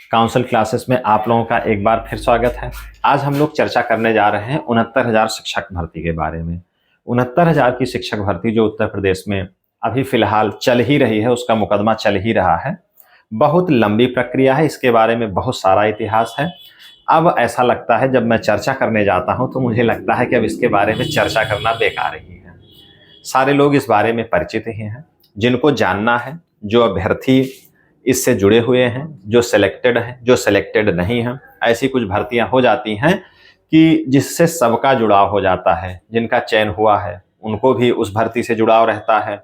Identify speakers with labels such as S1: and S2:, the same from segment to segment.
S1: Council classes में आप लोगों का एक बार फिर स्वागत है। आज हम लोग चर्चा करने जा रहे हैं 69,000 शिक्षक भर्ती के बारे में। 69,000 की शिक्षक भर्ती जो उत्तर प्रदेश में अभी फिलहाल चल ही रही है, उसका मुकदमा चल ही रहा है। बहुत लंबी प्रक्रिया है, इसके बारे में बहुत सारा इतिहास है। अब ऐसा लगता है जब मैं चर्चा करने जाता हूं तो मुझे लगता है कि अब इसके बारे में चर्चा करना बेकार ही है। सारे लोग इस बारे में परिचित ही हैं। जिनको जानना है, जो अभ्यर्थी इससे जुड़े हुए हैं, जो सिलेक्टेड हैं, जो सिलेक्टेड नहीं हैं, ऐसी कुछ भर्तियां हो जाती हैं कि जिससे सबका जुड़ाव हो जाता है। जिनका चयन हुआ है उनको भी उस भर्ती से जुड़ाव रहता है,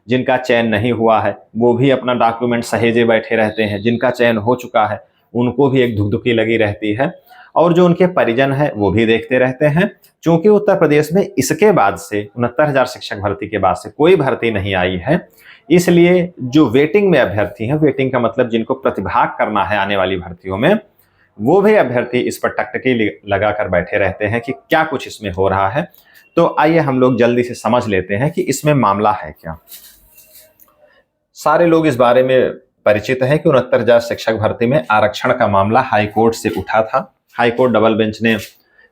S1: जिनका चयन नहीं हुआ है वो भी अपना डॉक्यूमेंट सहेजे बैठे रहते हैं, जिनका चयन हो चुका है उनको भी एक धुकधुकी लगी रहती है, और जो उनके परिजन है वो भी देखते रहते हैं। क्योंकि उत्तर प्रदेश में इसके बाद से 69,000 शिक्षक भर्ती के बाद से कोई भर्ती नहीं आई है, इसलिए जो वेटिंग में अभ्यर्थी हैं, वेटिंग का मतलब जिनको प्रतिभाग करना है आने वाली भर्तियों में, वो भी अभ्यर्थी इस पर टकटकी लगाकर बैठे रहते हैं कि क्या कुछ इसमें हो रहा है। तो आइए हम लोग जल्दी से समझ लेते हैं कि इसमें मामला है क्या। सारे लोग इस बारे में परिचित हैं कि 69,000 शिक्षक भर्ती में आरक्षण का मामला हाईकोर्ट से उठा था। हाईकोर्ट डबल बेंच ने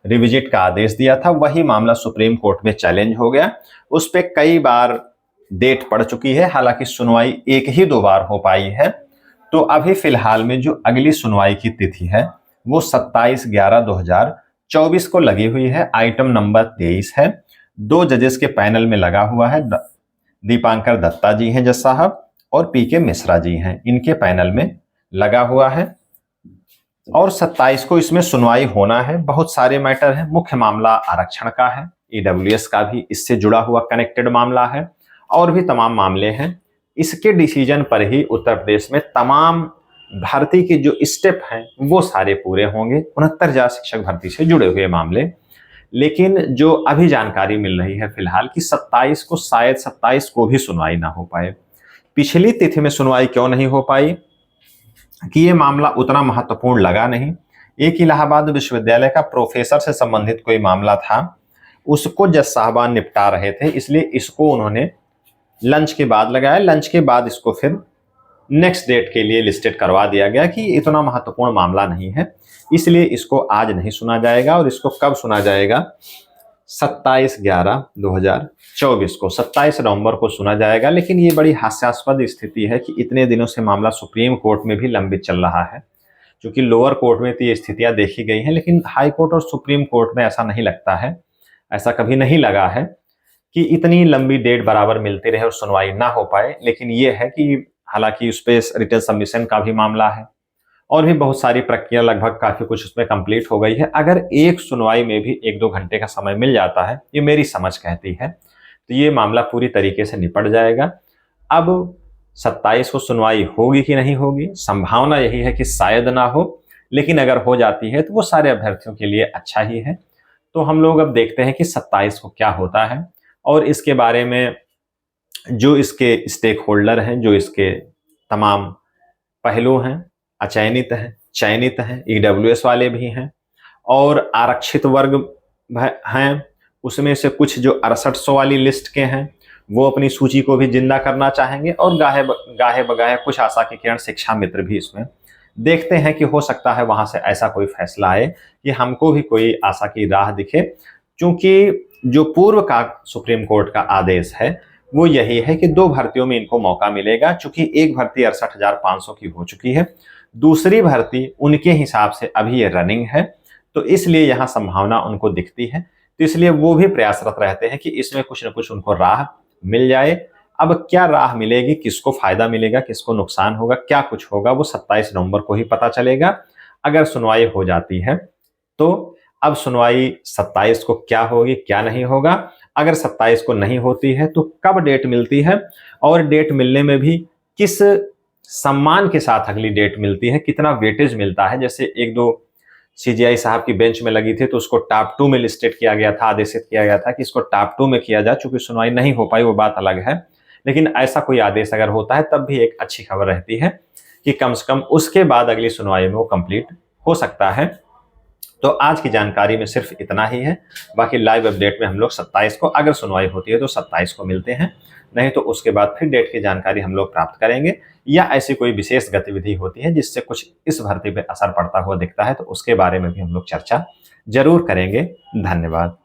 S1: रिविजिट का आदेश दिया था, वही मामला सुप्रीम कोर्ट में चैलेंज हो गया। उस पर कई बार डेट पड़ चुकी है, हालांकि सुनवाई एक ही दो बार हो पाई है। तो अभी फिलहाल में जो अगली सुनवाई की तिथि है वो 27/11/2024 को लगी हुई है। आइटम नंबर 23 है। 2 जजेस के पैनल में लगा हुआ है। दीपांकर दत्ता जी हैं जज साहब और पीके मिश्रा जी हैं, इनके पैनल में लगा हुआ है। और 27 को इसमें सुनवाई होना है। बहुत सारे मैटर हैं। मुख्य मामला आरक्षण का है, ईडब्ल्यूएस का भी इससे जुड़ा हुआ कनेक्टेड मामला है, और भी तमाम मामले हैं। इसके डिसीजन पर ही उत्तर प्रदेश में तमाम भर्ती के जो स्टेप हैं वो सारे पूरे होंगे। 69,000 शिक्षक भर्ती से जुड़े हुए मामले। लेकिन जो अभी जानकारी मिल रही है फिलहाल कि 27 को, शायद 27 को भी सुनवाई ना हो पाए। पिछली तिथि में सुनवाई क्यों नहीं हो पाई कि ये मामला उतना महत्वपूर्ण लगा नहीं। एक इलाहाबाद विश्वविद्यालय का प्रोफेसर से संबंधित कोई मामला था, उसको जज साहबान निपटा रहे थे, इसलिए इसको उन्होंने लंच के बाद लगाया। लंच के बाद इसको फिर नेक्स्ट डेट के लिए लिस्टेड करवा दिया गया कि इतना महत्वपूर्ण मामला नहीं है, इसलिए इसको आज नहीं सुना जाएगा। और इसको कब सुना जाएगा? 27/11/2024 को, 27 नवंबर को सुना जाएगा। लेकिन ये बड़ी हास्यास्पद स्थिति है कि इतने दिनों से मामला सुप्रीम कोर्ट में भी लंबित चल रहा है। क्योंकि लोअर कोर्ट में तो ये स्थितियां देखी गई हैं, लेकिन हाई कोर्ट और सुप्रीम कोर्ट में ऐसा नहीं लगता है, ऐसा कभी नहीं लगा है कि इतनी लंबी डेट बराबर मिलती रहे और सुनवाई ना हो पाए। लेकिन ये है कि हालांकि उस पर रिटन सबमिशन का भी मामला है और भी बहुत सारी प्रक्रिया, लगभग काफी कुछ उसमें कंप्लीट हो गई है। अगर एक सुनवाई में भी 1-2 घंटे का समय मिल जाता है, ये मेरी समझ कहती है, तो ये मामला पूरी तरीके से निपट जाएगा। अब 27 को सुनवाई होगी कि नहीं होगी, संभावना यही है कि शायद ना हो, लेकिन अगर हो जाती है तो वो सारे अभ्यर्थियों के लिए अच्छा ही है। तो हम लोग अब देखते हैं कि 27 को क्या होता है, और इसके बारे में जो इसके स्टेक होल्डर हैं, जो इसके तमाम पहलू हैं, अचयनित हैं, चयनित हैं, ईडब्ल्यूएस वाले भी हैं और आरक्षित वर्ग हैं। उसमें से कुछ जो 6800 वाली लिस्ट के हैं वो अपनी सूची को भी जिंदा करना चाहेंगे, और गाहे बगाहे कुछ आशा की किरण शिक्षा मित्र भी इसमें देखते हैं कि हो सकता है वहां से ऐसा कोई फैसला आए कि हमको भी कोई आशा की राह दिखे। क्योंकि जो पूर्व का सुप्रीम कोर्ट का आदेश है वो यही है कि 2 भर्तियों में इनको मौका मिलेगा। चूंकि एक भर्ती 68,500 की हो चुकी है, दूसरी भर्ती उनके हिसाब से अभी ये रनिंग है, तो इसलिए यहाँ संभावना उनको दिखती है। तो इसलिए वो भी प्रयासरत रहते हैं कि इसमें कुछ न कुछ उनको राह मिल जाए। अब क्या राह मिलेगी, किसको फायदा मिलेगा, किसको नुकसान होगा, क्या कुछ होगा, वो 27 नवंबर को ही पता चलेगा। अगर सुनवाई हो जाती है तो अब सुनवाई 27 को क्या होगी, क्या नहीं होगा। अगर 27 को नहीं होती है तो कब डेट मिलती है, और डेट मिलने में भी किस सम्मान के साथ अगली डेट मिलती है, कितना वेटेज मिलता है। जैसे 1-2 सीजीआई साहब की बेंच में लगी थी तो उसको टॉप 2 में लिस्टेड किया गया था, आदेशित किया गया था कि इसको टॉप 2 में किया जाए। चूंकि सुनवाई नहीं हो पाई वो बात अलग है, लेकिन ऐसा कोई आदेश अगर होता है तब भी एक अच्छी खबर रहती है कि कम से कम उसके बाद अगली सुनवाई में वो कंप्लीट हो सकता है। तो आज की जानकारी में सिर्फ इतना ही है। बाकी लाइव अपडेट में हम लोग 27 को, अगर सुनवाई होती है तो 27 को मिलते हैं, नहीं तो उसके बाद फिर डेट की जानकारी हम लोग प्राप्त करेंगे, या ऐसी कोई विशेष गतिविधि होती है जिससे कुछ इस भर्ती पे असर पड़ता हुआ दिखता है तो उसके बारे में भी हम लोग चर्चा जरूर करेंगे। धन्यवाद।